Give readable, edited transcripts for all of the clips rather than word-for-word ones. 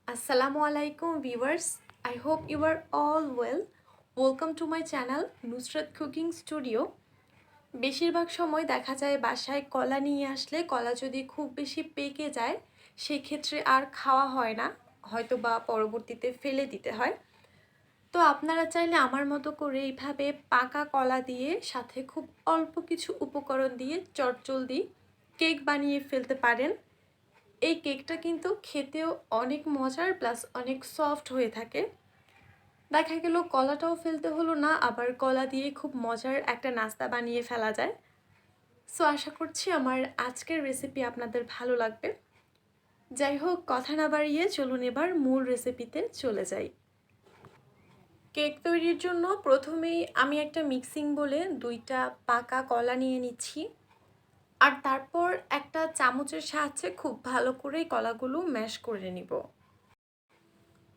Assalamu alaikum viewers. I hope you are all well. Welcome to my channel Nusrat cooking studio. বেশিরভাগ সময় দেখা যায় বাসায় কলা নিয়ে আসলে কলা যদি খুব বেশি পেকে যায় সেই ক্ষেত্রে আর খাওয়া হয় না, হয়তো বা পরবর্তীতে ফেলে দিতে হয়। তো আপনারা চাইলে আমার মতো করে এইভাবে পাকা কলা দিয়ে সাথে খুব অল্প কিছু উপকরণ দিয়ে চটজলদি কেক বানিয়ে ফেলতে পারেন। এই কেকটা কিন্তু খেতেও অনেক মজার প্লাস অনেক সফট হয়ে থাকে। দেখা গেল কলাটাও ফেলতে হলো না, আবার কলা দিয়ে খুব মজার একটা নাস্তা বানিয়ে ফেলা যায়। সো আশা করছি আমার আজকের রেসিপি আপনাদের ভালো লাগবে। যাই হোক, কথা না বাড়িয়ে চলুন এবার মূল রেসিপিতে চলে যাই। কেক তৈরির জন্য প্রথমেই আমি একটা মিক্সিং বলে 2টা পাকা কলা নিয়ে নিচ্ছি, আর তারপর একটা চামচের সাহায্যে খুব ভালো করে কলাগুলো ম্যাশ করে নিব।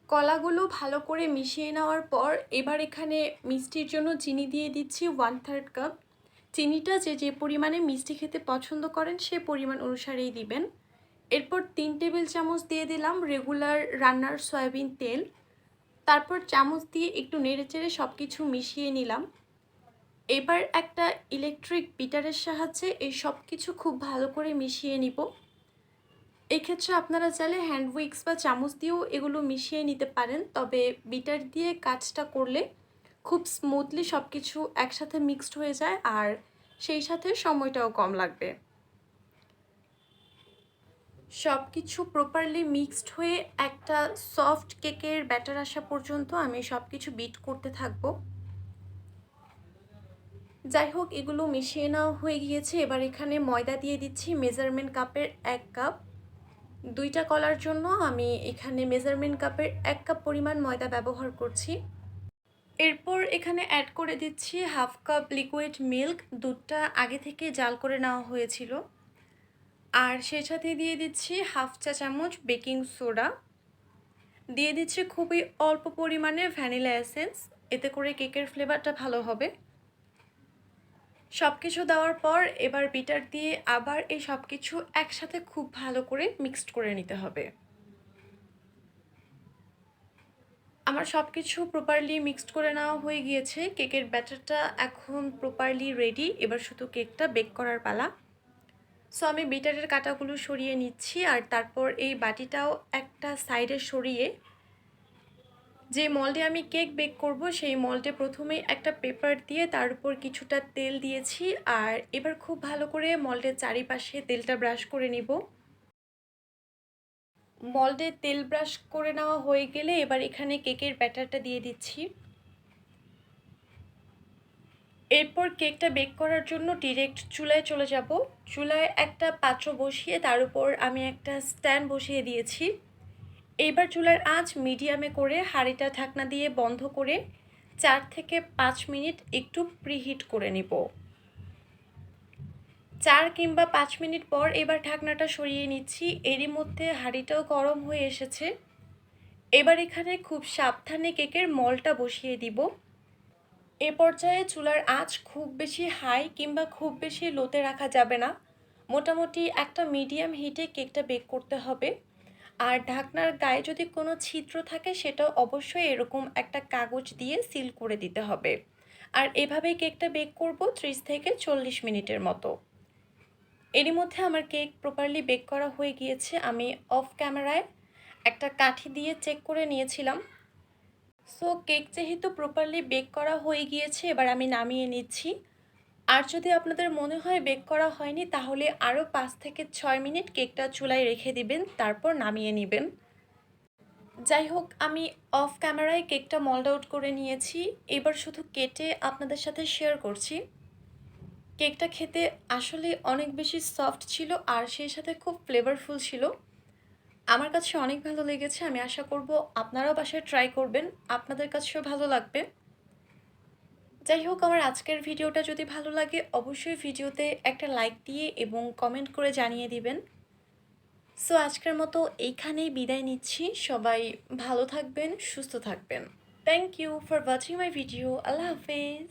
কলাগুলো ভালো করে মিশিয়ে নেওয়ার পর এবার এখানে মিষ্টির জন্য চিনি দিয়ে দিচ্ছি 1/3 কাপ। চিনিটা যে পরিমাণে মিষ্টি খেতে পছন্দ করেন সে পরিমাণ অনুসারেই দিবেন। এরপর 3 টেবিল চামচ দিয়ে দিলাম রেগুলার রান্নার সয়াবিন তেল। তারপর চামচ দিয়ে একটু নেড়েচেড়ে সব কিছু মিশিয়ে নিলাম। এবার একটা ইলেকট্রিক বিটারের সাহায্যে এই সব কিছু খুব ভালো করে মিশিয়ে নিব। এক্ষেত্রে আপনারা চাইলে হ্যান্ড উইক্স বা চামচ দিয়েও এগুলো মিশিয়ে নিতে পারেন, তবে বিটার দিয়ে কাজটা করলে খুব স্মুথলি সব কিছু একসাথে মিক্সড হয়ে যায় আর সেই সাথে সময়টাও কম লাগবে। সব কিছু প্রপারলি মিক্সড হয়ে একটা সফট কেকের ব্যাটার আসা পর্যন্ত আমি সব কিছু বিট করতে থাকবো। যাই হোক, এগুলো মিশিয়ে নেওয়া হয়ে গিয়েছে। এবার এখানে ময়দা দিয়ে দিচ্ছি মেজারমেন্ট কাপের 1 কাপ। 2টা কলার জন্য আমি এখানে মেজারমেন্ট কাপের 1 কাপ পরিমাণ ময়দা ব্যবহার করছি। এরপর এখানে অ্যাড করে দিচ্ছি 1/2 কাপ লিকুইড মিল্ক। দুধটা আগে থেকে জাল করে নেওয়া হয়েছিল। আর সেই সাথে দিয়ে দিচ্ছি 1/2 চা চামচ বেকিং সোডা। দিয়ে দিচ্ছি খুবই অল্প পরিমাণে ভ্যানিলা এসেন্স, এতে করে কেকের ফ্লেভারটা ভালো হবে। সব কিছু দেওয়ার পর এবার বিটার দিয়ে আবার এই সব কিছু একসাথে খুব ভালো করে মিক্সড করে নিতে হবে। আমার সব কিছু প্রপারলি মিক্সড করে নেওয়া হয়ে গিয়েছে। কেকের ব্যাটারটা এখন প্রপারলি রেডি। এবার শুধু কেকটা বেক করার পালা। সো আমি বিটারের কাঁটাগুলো সরিয়ে নিচ্ছি, আর তারপর এই বাটিটাও একটা সাইডে সরিয়ে যে মল্ডে আমি কেক বেক করব সেই মল্ডে প্রথমেই একটা পেপার দিয়ে তার উপর কিছুটা তেল দিয়েছি, আর এবার খুব ভালো করে মল্ডের চারিপাশে তেলটা ব্রাশ করে নিব। মল্ডে তেল ব্রাশ করে নেওয়া হয়ে গেলে এবার এখানে কেকের ব্যাটারটা দিয়ে দিচ্ছি। এরপর কেকটা বেক করার জন্য ডিরেক্ট চুলায় চলে যাব। চুলায় একটা পাত্র বসিয়ে তার উপর আমি একটা স্ট্যান্ড বসিয়ে দিয়েছি। এইবার চুলার আঁচ মিডিয়ামে করে হাঁড়িটা ঢাকনা দিয়ে বন্ধ করে 4 থেকে 5 মিনিট একটু প্রিহিট করে নিব। 4 কিংবা 5 মিনিট পর এবার ঢাকনাটা সরিয়ে নিচ্ছি। এরই মধ্যে হাঁড়িটাও গরম হয়ে এসেছে। এবার এখানে খুব সাবধানে কেকের মলটা বসিয়ে দিব। এ পর্যায়ে চুলার আঁচ খুব বেশি হাই কিংবা খুব বেশি লোতে রাখা যাবে না, মোটামুটি একটা মিডিয়াম হিটে কেকটা বেক করতে হবে। আর ঢাকনার গায়ে যদি কোনো ছিদ্র থাকে সেটাও অবশ্যই এরকম একটা কাগজ দিয়ে সিল করে দিতে হবে। আর এভাবেই কেকটা বেক করব 30 থেকে 40 মিনিটের মতো। এরই মধ্যে আমার কেক প্রপারলি বেক করা হয়ে গিয়েছে। আমি অফ ক্যামেরায় একটা কাঠি দিয়ে চেক করে নিয়েছিলাম। সো কেক যেহেতু প্রপারলি বেক করা হয়ে গিয়েছে, এবার আমি নামিয়ে নিচ্ছি। আর যদি আপনাদের মনে হয় বেক করা হয়নি তাহলে আরও 5 থেকে 6 মিনিট কেকটা চুলায় রেখে দিবেন, তারপর নামিয়ে নেবেন। যাই হোক, আমি অফ ক্যামেরায় কেকটা মল্ড আউট করে নিয়েছি। এবার শুধু কেটে আপনাদের সাথে শেয়ার করছি। কেকটা খেতে আসলে অনেক বেশি সফট ছিল আর সেই সাথে খুব ফ্লেভারফুল ছিল। আমার কাছে অনেক ভালো লেগেছে। আমি আশা করব আপনারাও বাসায় ট্রাই করবেন, আপনাদের কাছেও ভালো লাগবে। যাই হোক, আমার আজকের ভিডিওটা যদি ভালো লাগে অবশ্যই ভিডিওতে একটা লাইক দিয়ে এবং কমেন্ট করে জানিয়ে দিবেন। সো আজকের মতো এইখানেই বিদায় নিচ্ছি। সবাই ভালো থাকবেন, সুস্থ থাকবেন। Thank you for watching my video. আল্লাহ হাফেজ।